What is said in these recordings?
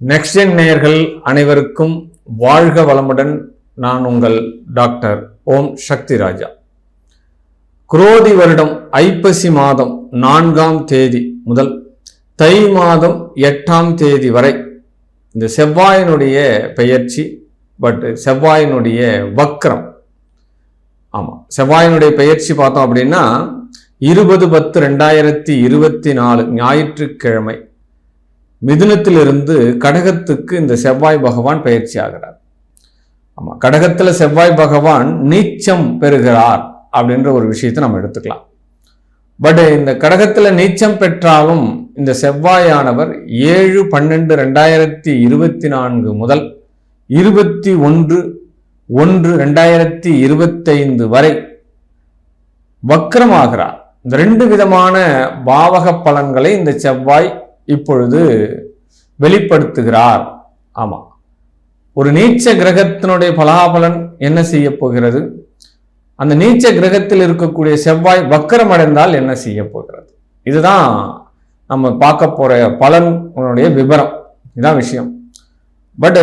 Next gen நேயர்கள் அனைவருக்கும் வாழ்க வளமுடன். நான் உங்கள் டாக்டர் ஓம் சக்தி ராஜா. குரோதி வருடம் ஐப்பசி மாதம் 4ஆம் தேதி முதல் தை மாதம் 8ஆம் தேதி வரை இந்த செவ்வாயினுடைய பெயர்ச்சி, செவ்வாயினுடைய வக்ரம். ஆமாம், செவ்வாயினுடைய பெயர்ச்சி பார்த்தோம் அப்படின்னா 20/10/2024 ஞாயிற்றுக்கிழமை மிதுனத்திலிருந்து கடகத்துக்கு இந்த செவ்வாய் பகவான் பயிற்சி ஆகிறார். ஆமா, கடகத்துல செவ்வாய் பகவான் நீச்சம் பெறுகிறார் அப்படின்ற ஒரு விஷயத்தை நம்ம எடுத்துக்கலாம். பட் இந்த கடகத்துல நீச்சம் பெற்றாலும் இந்த செவ்வாயானவர் 7/12/2024 முதல் 21/1/2025 வரை வக்ரமாகிறார். இந்த 2 விதமான பாவக பலன்களை இந்த செவ்வாய் இப்பொழுது வெளிப்படுத்துகிறார். ஆமா, ஒரு நீச்ச கிரகத்தினுடைய பலாபலன் என்ன செய்ய போகிறது, அந்த நீச்ச கிரகத்தில் இருக்கக்கூடிய செவ்வாய் வக்கரம் அடைந்தால் என்ன செய்ய போகிறது, இதுதான் நம்ம பார்க்க போற பலனுடைய விவரம். இதுதான் விஷயம். பட்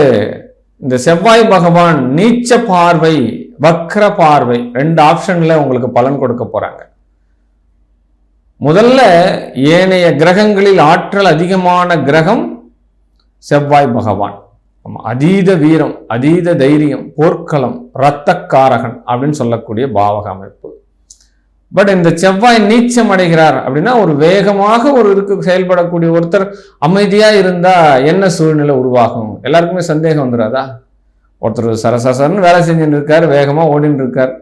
இந்த செவ்வாய் பகவான் நீச்ச பார்வை, வக்ர பார்வை, 2 ஆப்ஷன்ல உங்களுக்கு பலன் கொடுக்க போறாங்க. முதல்ல ஏனைய கிரகங்களில் ஆற்றல் அதிகமான கிரகம் செவ்வாய் பகவான். அதீத வீரம், அதீத தைரியம், போர்க்களம், இரத்தக்காரகன் அப்படின்னு சொல்லக்கூடிய பாவக அமைப்பு. பட் இந்த செவ்வாய் நீச்சம் அடைகிறார் அப்படின்னா ஒரு வேகமாக செயல்படக்கூடிய ஒருத்தர் அமைதியா இருந்தா என்ன சூழ்நிலை உருவாகும்? எல்லாருக்குமே சந்தேகம் வந்துடாதா? ஒருத்தர் சரசரன்னு வேலை செஞ்சுட்டு இருக்காரு, வேகமா ஓடின்னு இருக்கார்,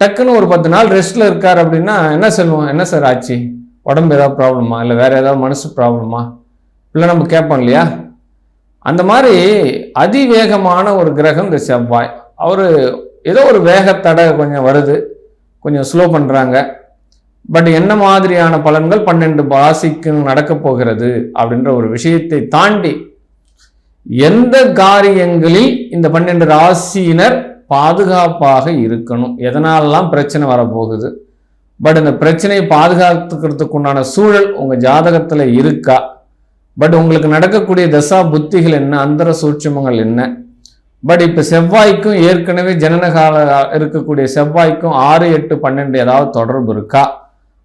டக்குன்னு ஒரு 10 நாள் ரெஸ்ட்ல இருக்கார் அப்படின்னா என்ன சொல்லுவோம்? என்ன சார் ஆச்சு? உடம்பு ஏதாவது ப்ராப்ளமா, இல்லை வேற ஏதாவது மனசு ப்ராப்ளமா, இல்லை நம்ம கேட்போம் இல்லையா? அந்த மாதிரி அதிவேகமான ஒரு கிரகம் இந்த செவ்வாய். அவரு ஏதோ ஒரு வேகத்தடை கொஞ்சம் வருது, கொஞ்சம் ஸ்லோ பண்றாங்க. பட் என்ன மாதிரியான பலன்கள் 12 ராசிக்கு நடக்க போகிறது அப்படின்ற ஒரு விஷயத்தை தாண்டி எந்த காரியங்களில் இந்த 12 ராசியினர் பாதுகாப்பாக இருக்கணும், எதனாலலாம் பிரச்சனை வரப்போகுது, பட் இந்த பிரச்சனையை பாதுகாத்துக்கிறதுக்கு உண்டான சூழல் உங்க ஜாதகத்துல இருக்கா, பட் உங்களுக்கு நடக்கக்கூடிய தசா புத்திகள் என்ன, அந்தர சூட்சமங்கள் என்ன, பட் இப்ப செவ்வாய்க்கும் ஏற்கனவே ஜனனகால இருக்கக்கூடிய செவ்வாய்க்கும் 6, 8, 12 ஏதாவது தொடர்பு இருக்கா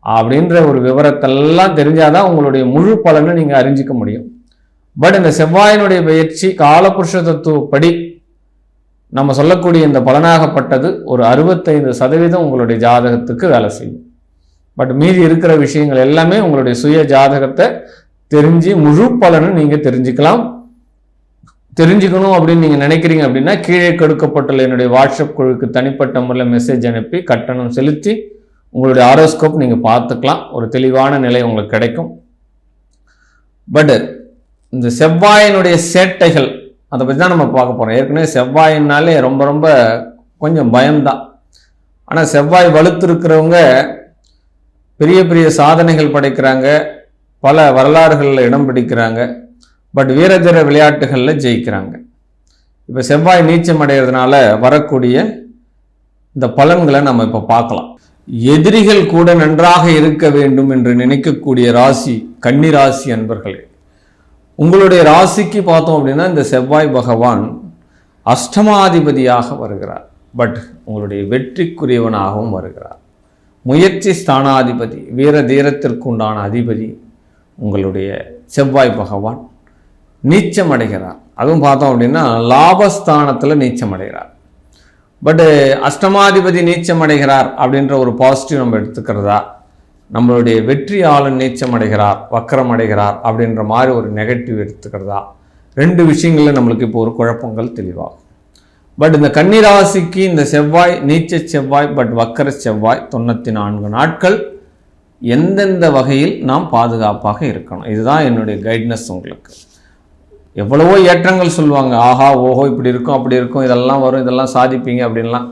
அப்படின்ற ஒரு விவரத்தெல்லாம் தெரிஞ்சாதான் உங்களுடைய முழு பலனை நீங்க அறிஞ்சிக்க முடியும். பட் இந்த செவ்வாயினுடைய பயிற்சி காலபுருஷ தத்துவப்படி நம்ம சொல்லக்கூடிய இந்த பலனாகப்பட்டது ஒரு 65% உங்களுடைய ஜாதகத்துக்கு வேலை செய்யும். பட் மீதி இருக்கிற விஷயங்கள் எல்லாமே உங்களுடைய சுய ஜாதகத்தை தெரிஞ்சு முழு பலனை நீங்க தெரிஞ்சுக்கணும் அப்படின்னு நீங்க நினைக்கிறீங்க அப்படின்னா கீழே கொடுக்கப்பட்டுள்ள என்னுடைய வாட்ஸ்அப் குழுக்கு தனிப்பட்ட முறையில் மெசேஜ் அனுப்பி கட்டணம் செலுத்தி உங்களுடைய ஆரோஸ்கோப் நீங்க பார்த்துக்கலாம். ஒரு தெளிவான நிலை உங்களுக்கு கிடைக்கும். பட் இந்த செவ்வாயினுடைய சேட்டைகள் அதை பற்றி தான் நம்ம பார்க்க போகிறோம். ஏற்கனவே செவ்வாயினாலே ரொம்ப ரொம்ப கொஞ்சம் பயம்தான். ஆனால் செவ்வாய் வலுத்திருக்கிறவங்க பெரிய பெரிய சாதனைகள் படைக்கிறாங்க, பல வரலாறுகளில் இடம் பிடிக்கிறாங்க, பட் வீரதீர விளையாட்டுகளில் ஜெயிக்கிறாங்க. இப்போ செவ்வாய் நீச்சம் அடைகிறதுனால வரக்கூடிய இந்த பலன்களை நம்ம இப்போ பார்க்கலாம். எதிரிகள் கூட நன்றாக இருக்க வேண்டும் என்று நினைக்கக்கூடிய ராசி கன்னி ராசி அன்பர்களே, உங்களுடைய ராசிக்கு பார்த்தோம் அப்படின்னா இந்த செவ்வாய் பகவான் அஷ்டமாதிபதியாக வருகிறார். பட் உங்களுடைய வெற்றிக்குரியவனாகவும் வருகிறார். முயற்சி ஸ்தானாதிபதி, வீர தீரத்திற்குண்டான அதிபதி உங்களுடைய செவ்வாய் பகவான் நீச்சம் அடைகிறார். அதுவும் பார்த்தோம் அப்படின்னா லாபஸ்தானத்தில் நீச்சம் அடைகிறார். பட் அஷ்டமாதிபதி நீச்சம் அடைகிறார் அப்படின்ற ஒரு பாசிட்டிவ் நம்ம எடுத்துக்கிறதா, நம்மளுடைய வெற்றியாளன் நீச்சம் அடைகிறார், வக்கரம் அடைகிறார் அப்படின்ற மாதிரி ஒரு நெகட்டிவ் எடுத்துக்கிறதா, 2 விஷயங்கள்ல நம்மளுக்கு இப்போ ஒரு குழப்பங்கள் தெளிவாகும். பட் இந்த கன்னிராசிக்கு இந்த செவ்வாய் நீச்ச செவ்வாய், பட் வக்கர செவ்வாய் 94 நாட்கள் எந்தெந்த வகையில் நாம் பாதுகாப்பாக இருக்கணும், இதுதான் என்னுடைய கைட்னஸ். உங்களுக்கு எவ்வளவோ ஏற்றங்கள் சொல்லுவாங்க, ஆஹா ஓஹோ இப்படி இருக்கும் அப்படி இருக்கும், இதெல்லாம் வரும், இதெல்லாம் சாதிப்பீங்க அப்படின்லாம்.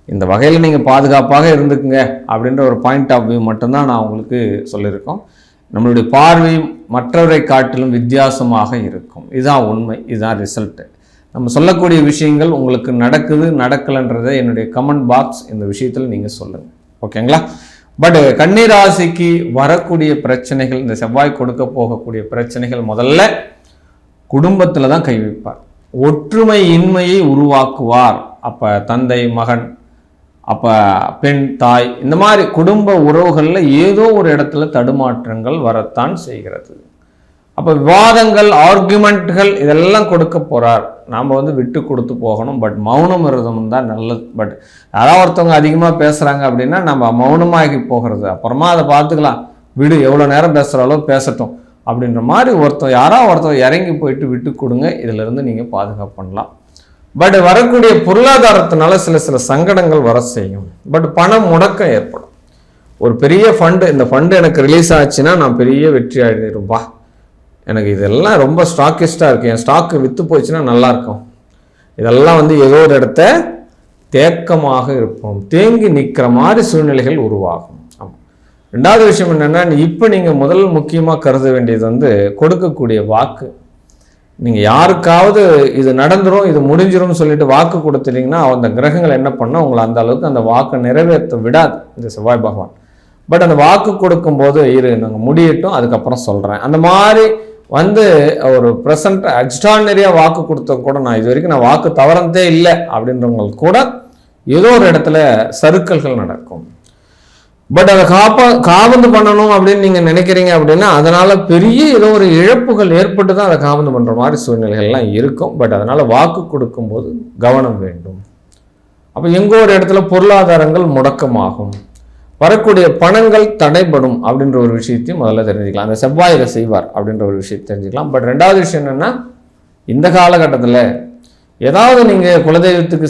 இந்த வகையில் நீங்கள் பாதுகாப்பாக இருந்துக்குங்க அப்படின்ற ஒரு பாயிண்ட் ஆஃப் வியூ மட்டும்தான் நான் உங்களுக்கு சொல்லியிருக்கோம். நம்மளுடைய பார்வை மற்றவரை காட்டிலும் வித்தியாசமாக இருக்கும். இதுதான் உண்மை, இதுதான் ரிசல்ட்டு. நம்ம சொல்லக்கூடிய விஷயங்கள் உங்களுக்கு நடக்கலைன்றதை என்னுடைய கமெண்ட் பாக்ஸ் இந்த விஷயத்தில் நீங்கள் சொல்லுங்கள், ஓகேங்களா? பட் கன்னிராசிக்கு வரக்கூடிய பிரச்சனைகள், இந்த செவ்வாய் கொடுக்க போகக்கூடிய பிரச்சனைகள், முதல்ல குடும்பத்தில் தான் கை வைப்பார். ஒற்றுமை இன்மையை உருவாக்குவார். அப்போ தந்தை மகன், அப்போ பெண் தாய், இந்த மாதிரி குடும்ப உறவுகளில் ஏதோ ஒரு இடத்துல தடுமாற்றங்கள் வரத்தான் செய்கிறது. அப்போ விவாதங்கள், ஆர்குமெண்ட்கள் இதெல்லாம் கொடுக்க போகிறார். நாம் விட்டு கொடுத்து போகணும். பட் மௌனம் விரதம் தான் நல்லது. பட் யாராவது ஒருத்தவங்க அதிகமாக பேசுகிறாங்க அப்படின்னா நம்ம மௌனமாகி போகிறது, அப்புறமா அதை பார்த்துக்கலாம், விடு, எவ்வளோ நேரம் பேசுகிறாலோ பேசட்டும் அப்படின்ற மாதிரி யாராவது ஒருத்தர் இறங்கி போயிட்டு விட்டு கொடுங்க. இதிலிருந்து நீங்கள் பாதுகாப்பு பண்ணலாம். பட் வரக்கூடிய பொருளாதாரத்தினால சில சங்கடங்கள் வர செய்யும். பட் பணம் முடக்கம் ஏற்படும். ஒரு பெரிய ஃபண்டு, இந்த ஃபண்டு எனக்கு ரிலீஸ் ஆச்சுன்னா நான் பெரிய வெற்றி ஆகிடும்பா, எனக்கு இதெல்லாம் ரொம்ப ஸ்டாக்கிஸ்டாக இருக்குது, என் ஸ்டாக்கு விற்று போச்சுன்னா நல்லாயிருக்கும், இதெல்லாம் ஏதோ ஒரு இடத்த தேக்கமாக இருப்போம், தேங்கி நிற்கிற மாதிரி சூழ்நிலைகள் உருவாகும். ஆமாம். ரெண்டாவது விஷயம் என்னென்னா, இப்போ நீங்கள் முதல் முக்கியமாக கருத வேண்டியது கொடுக்கக்கூடிய வாக்கு. நீங்கள் யாருக்காவது இது நடந்துரும், இது முடிஞ்சிரும்னு சொல்லிட்டு வாக்கு கொடுத்துட்டீங்கன்னா அந்த கிரகங்கள் என்ன பண்ணால் உங்களை அந்த அளவுக்கு அந்த வாக்கை நிறைவேற்ற விடாது இந்த செவ்வாய் பகவான். பட் அந்த வாக்கு கொடுக்கும்போது நாங்கள் முடியட்டும் அதுக்கப்புறம் சொல்கிறேன், அந்த மாதிரி ஒரு ப்ரெசன்ட் எக்ஸ்ட்ரானரியாக வாக்கு கொடுத்த கூட நான் இது வரைக்கும் நான் வாக்கு தவறந்தே இல்லை அப்படின்றவங்களுக்கு கூட ஏதோ ஒரு இடத்துல சறுக்கல்கள் நடக்கும். பட் அதை காபந்து பண்ணணும் அப்படின்னு நீங்கள் நினைக்கிறீங்க அப்படின்னா அதனால் பெரிய ஏதோ ஒரு இழப்புகள் ஏற்பட்டு தான் அதை காபந்து பண்ணுற மாதிரி சூழ்நிலைகள்லாம் இருக்கும். பட் அதனால் வாக்கு கொடுக்கும்போது கவனம் வேண்டும். அப்போ எங்கோ ஒரு இடத்துல பொருளாதாரங்கள் முடக்கமாகும், வரக்கூடிய பணங்கள் தடைப்படும் அப்படின்ற ஒரு விஷயத்தையும் முதல்ல தெரிஞ்சுக்கலாம். அந்த செவ்வாய் இதை செய்வார் அப்படின்ற ஒரு விஷயத்தை தெரிஞ்சுக்கலாம். பட் ரெண்டாவது விஷயம் என்னென்னா, இந்த காலகட்டத்தில் ஏதாவது நீங்கள் குலதெய்வத்துக்கு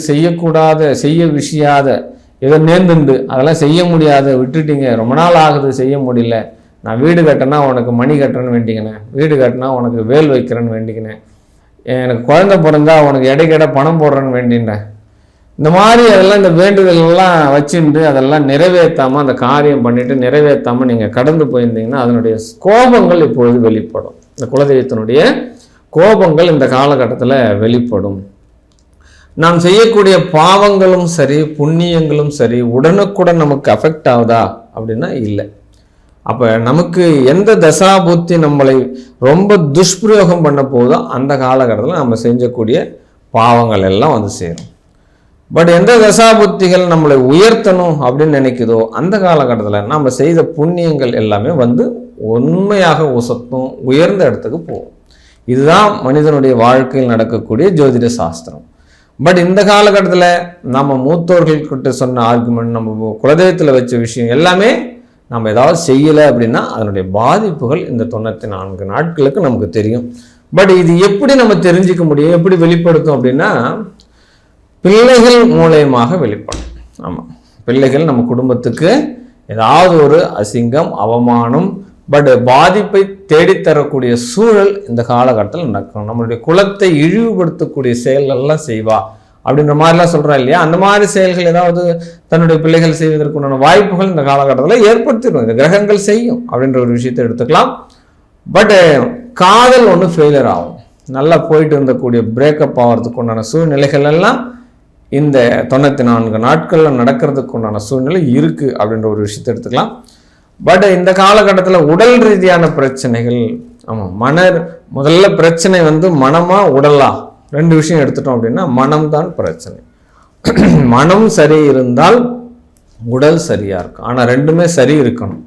செய்ய விஷயாத ஏதோ நேர்ந்துண்டு அதெல்லாம் செய்ய முடியாத விட்டுட்டீங்க, ரொம்ப நாள் ஆகுது செய்ய முடியல, நான் வீடு கட்டினா உனக்கு மணி கட்டுறேன்னு வேண்டிக்கினேன், வீடு கட்டினா உனக்கு வேல் வைக்கிறேன்னு வேண்டிக்கினேன், எனக்கு குழந்தை பிறந்தா உனக்கு இடைக்கிட பணம் போடுறேன்னு வேண்டினேன், இந்த மாதிரி அதெல்லாம் இந்த வேண்டுதல்லாம் வச்சுட்டு அதெல்லாம் நிறைவேற்றாமல் அந்த காரியம் பண்ணிட்டு நிறைவேற்றாமல் நீங்கள் கடந்து போயிருந்தீங்கன்னா அதனுடைய கோபங்கள் இப்பொழுது வெளிப்படும். இந்த குலதெய்வத்தினுடைய கோபங்கள் இந்த காலகட்டத்தில் வெளிப்படும். நாம் செய்யக்கூடிய பாவங்களும் சரி புண்ணியங்களும் சரி உடனுக்குடன் நமக்கு அஃபெக்ட் ஆகுதா அப்படின்னா இல்லை. அப்போ நமக்கு எந்த தசாபுத்தி நம்மளை ரொம்ப துஷ்பிரயோகம் பண்ண போதோ அந்த காலகட்டத்தில் நம்ம செஞ்சக்கூடிய பாவங்கள் எல்லாம் சேரும். பட் எந்த தசாபுத்திகள் நம்மளை உயர்த்தணும் அப்படின்னு நினைக்குதோ அந்த காலகட்டத்தில் நம்ம செய்த புண்ணியங்கள் எல்லாமே உண்மையாக உசத்தும் உயர்ந்த இடத்துக்கு போகும். இதுதான் மனிதனுடைய வாழ்க்கையில் நடக்கக்கூடிய ஜோதிட சாஸ்திரம். பட் இந்த காலகட்டத்தில் நம்ம மூத்தோர்கள்கிட்ட சொன்ன ஆர்குமெண்ட், நம்ம குலதெய்வத்தில் வச்ச விஷயம் எல்லாமே நம்ம ஏதாவது செய்யலை அப்படின்னா அதனுடைய பாதிப்புகள் இந்த 94 நாட்களுக்கு நமக்கு தெரியும். பட் இது எப்படி நம்ம தெரிஞ்சுக்க முடியும், எப்படி வெளிப்படுத்தும் அப்படின்னா பிள்ளைகள் மூலயமாக வெளிப்படும். ஆமாம், பிள்ளைகள் நம்ம குடும்பத்துக்கு ஏதாவது ஒரு அசிங்கம் அவமானம் பட் பாதிப்பை தேடித்தரக்கூடிய சூழல் இந்த காலகட்டத்தில் நடக்கும். நம்மளுடைய குலத்தை இழிவுபடுத்தக்கூடிய செயல்கள்லாம் செய்வா அப்படின்ற மாதிரிலாம் சொல்கிறோம் இல்லையா, அந்த மாதிரி செயல்கள் ஏதாவது தன்னுடைய பிள்ளைகள் செய்வதற்குண்டான வாய்ப்புகள் இந்த காலகட்டத்தில் ஏற்படுத்திடும். இந்த கிரகங்கள் செய்யும் அப்படின்ற ஒரு விஷயத்தை எடுத்துக்கலாம். பட் காதல் ஃபெயிலியர் ஆகும். நல்லா போயிட்டு இருந்தக்கூடிய பிரேக்கப் ஆகிறதுக்கு உண்டான சூழ்நிலைகள் எல்லாம் இந்த 94 நாட்களில் நடக்கிறதுக்கு உண்டான சூழ்நிலை இருக்குது அப்படின்ற ஒரு விஷயத்தை எடுத்துக்கலாம். பட் இந்த காலகட்டத்தில் உடல் ரீதியான பிரச்சனைகள், ஆமாம் முதல்ல பிரச்சனை மனமா உடலா ரெண்டு விஷயம் எடுத்துட்டோம் அப்படின்னா மனம்தான் பிரச்சனை. மனம் சரி இருந்தால் உடல் சரியா இருக்கும். ஆனால் ரெண்டுமே சரி இருக்கணும்.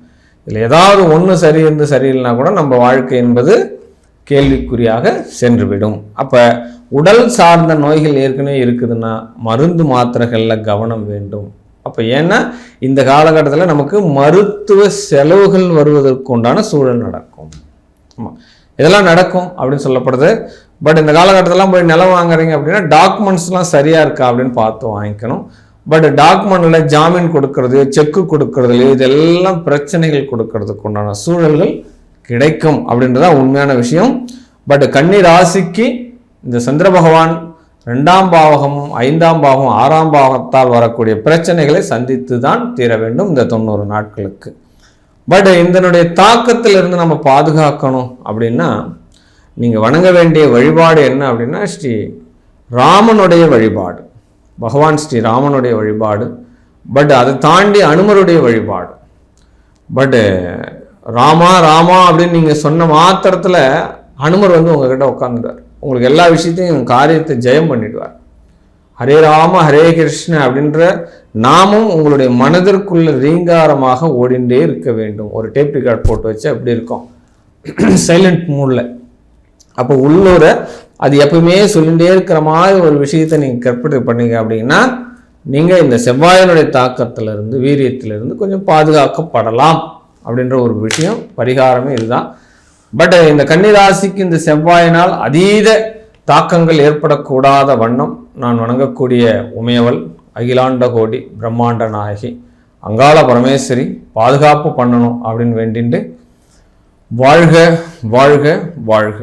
இதில் ஏதாவது ஒன்று சரி இருந்து சரியில்லைனா கூட நம்ம வாழ்க்கை என்பது கேள்விக்குறியாக சென்றுவிடும். அப்போ உடல் சார்ந்த நோய்கள் ஏற்கனவே இருக்குதுன்னா மருந்து மாத்திரைகளில் கவனம் வேண்டும். அப்போ ஏன்னா இந்த காலகட்டத்தில் நமக்கு மருத்துவ செலவுகள் வருவதற்கு உண்டான சூழல் நடக்கும். ஆமாம், இதெல்லாம் நடக்கும் அப்படின்னு சொல்லப்படுது. பட் இந்த காலகட்டத்திலாம் போய் நிலம் வாங்குறீங்க அப்படின்னா டாக்குமெண்ட்ஸ்லாம் சரியாக இருக்கா அப்படின்னு பார்த்து வாங்கிக்கணும். பட் டாக்குமெண்ட்டில் ஜாமீன் கொடுக்கறது, செக்கு கொடுக்கறதுல இதெல்லாம் பிரச்சனைகள் கொடுக்கறதுக்கு உண்டான சூழல்கள் கிடைக்கும் அப்படின்றதான் உண்மையான விஷயம். பட் கன்னி ராசிக்கு இந்த சந்திர பகவான் 2ஆம் பாவகமும் 5ஆம் பாவம் 6ஆம் பாவகத்தால் வரக்கூடிய பிரச்சனைகளை சந்தித்து தான் தீர வேண்டும் இந்த 90 நாட்களுக்கு. பட் இதனுடைய தாக்கத்திலிருந்து நம்ம பாதுகாக்கணும் அப்படின்னா நீங்கள் வணங்க வேண்டிய வழிபாடு என்ன அப்படின்னா ஸ்ரீ ராமனுடைய வழிபாடு, பகவான் ஸ்ரீ ராமனுடைய வழிபாடு. பட் அதை தாண்டி அனுமருடைய வழிபாடு. பட் ராமா ராமா அப்படின்னு நீங்கள் சொன்ன மாத்திரத்தில் அனுமர் உங்ககிட்ட உட்காந்துட்டார். உங்களுக்கு எல்லா விஷயத்தையும் காரியத்தை ஜெயம் பண்ணிடுவார். ஹரே ராம ஹரே கிருஷ்ண அப்படின்ற நாமும் உங்களுடைய மனதிற்குள்ள ரீங்காரமாக ஓடிண்டே இருக்க வேண்டும். ஒரு டேப் ரெக்கார்ட் போட்டு வச்சு அப்படி இருக்கும் சைலண்ட் மூடில். அப்போ உள்ளூர அது எப்பவுமே சொல்லிகிட்டே இருக்கிற மாதிரி ஒரு விஷயத்தை நீங்கள் கற்பனை பண்ணீங்க அப்படின்னா நீங்கள் இந்த செவ்வாயினுடைய தாக்கத்திலிருந்து வீரியத்திலிருந்து கொஞ்சம் பாதுகாக்கப்படலாம் அப்படின்ற ஒரு விஷயம். பரிகாரமே இதுதான். பட் இந்த கன்னிராசிக்கு இந்த செவ்வாயினால் அதீத தாக்கங்கள் ஏற்படக்கூடாத வண்ணம் நான் வணங்கக்கூடிய உமையவள் அகிலாண்ட கோடி பிரம்மாண்ட நாயகி அங்காள பரமேஸ்வரி பாதுகாப்பு பண்ணணும் அப்படின்னு வேண்டிட்டு வாழ்க வாழ்க வாழ்க.